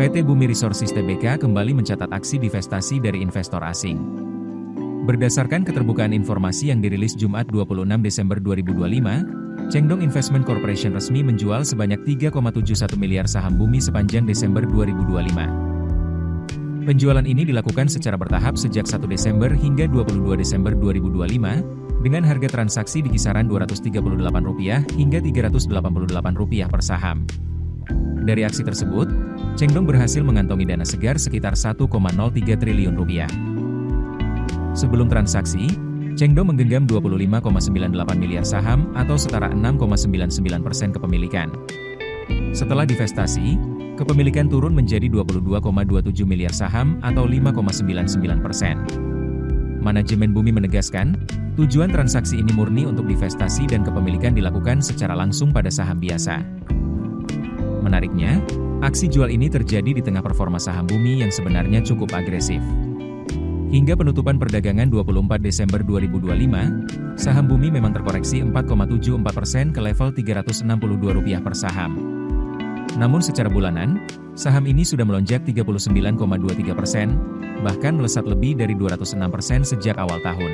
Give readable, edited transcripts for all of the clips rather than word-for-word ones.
PT Bumi Resources Tbk kembali mencatat aksi divestasi dari investor asing. Berdasarkan keterbukaan informasi yang dirilis Jumat 26 Desember 2025, Chengdong Investment Corporation resmi menjual sebanyak 3,71 miliar saham Bumi sepanjang Desember 2025. Penjualan ini dilakukan secara bertahap sejak 1 Desember hingga 22 Desember 2025, dengan harga transaksi di kisaran Rp238 hingga Rp388 per saham. Dari aksi tersebut, Chengdong berhasil mengantongi dana segar sekitar Rp1,03 triliun. Sebelum transaksi, Chengdong menggenggam 25,98 miliar saham atau setara 6,99% kepemilikan. Setelah divestasi, kepemilikan turun menjadi 22,27 miliar saham atau 5,99%. Manajemen Bumi menegaskan, tujuan transaksi ini murni untuk divestasi dan kepemilikan dilakukan secara langsung pada saham biasa. Menariknya, aksi jual ini terjadi di tengah performa saham Bumi yang sebenarnya cukup agresif. Hingga penutupan perdagangan 24 Desember 2025, saham Bumi memang terkoreksi 4,74% ke level Rp362 per saham. Namun secara bulanan, saham ini sudah melonjak 39,23%, bahkan melesat lebih dari 206% sejak awal tahun.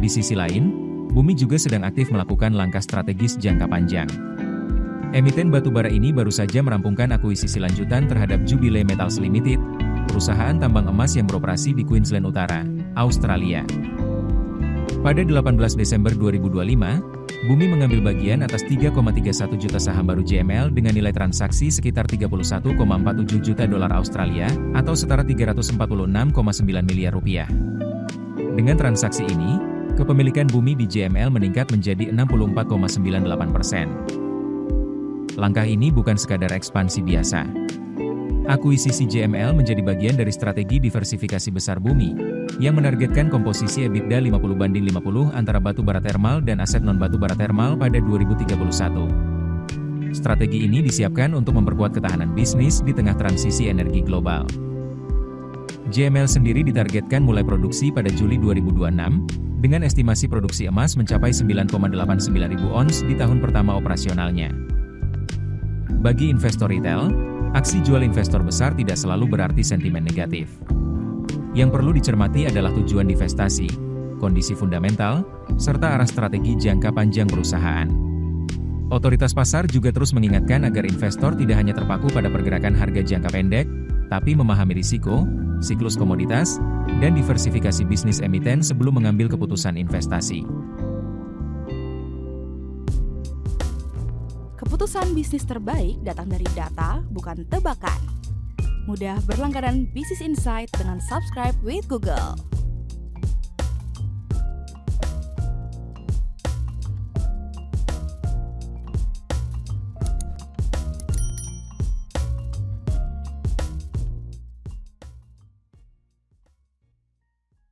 Di sisi lain, Bumi juga sedang aktif melakukan langkah strategis jangka panjang. Emiten batubara ini baru saja merampungkan akuisisi lanjutan terhadap Jubilee Metals Limited, perusahaan tambang emas yang beroperasi di Queensland Utara, Australia. Pada 18 Desember 2025, Bumi mengambil bagian atas 3,31 juta saham baru JML dengan nilai transaksi sekitar 31,47 juta dolar Australia atau setara 346,9 miliar rupiah. Dengan transaksi ini, kepemilikan Bumi di JML meningkat menjadi 64,98%. Langkah ini bukan sekadar ekspansi biasa. Akuisisi JML menjadi bagian dari strategi diversifikasi besar Bumi, yang menargetkan komposisi EBITDA 50/50 antara batu bara termal dan aset non-batu bara termal pada 2031. Strategi ini disiapkan untuk memperkuat ketahanan bisnis di tengah transisi energi global. JML sendiri ditargetkan mulai produksi pada Juli 2026, dengan estimasi produksi emas mencapai 9,89 ribu ons di tahun pertama operasionalnya. Bagi investor retail, aksi jual investor besar tidak selalu berarti sentimen negatif. Yang perlu dicermati adalah tujuan divestasi, kondisi fundamental, serta arah strategi jangka panjang perusahaan. Otoritas pasar juga terus mengingatkan agar investor tidak hanya terpaku pada pergerakan harga jangka pendek, tapi memahami risiko, siklus komoditas, dan diversifikasi bisnis emiten sebelum mengambil keputusan investasi. Keputusan bisnis terbaik datang dari data, bukan tebakan. Mudah berlangganan Business Insight dengan subscribe with Google.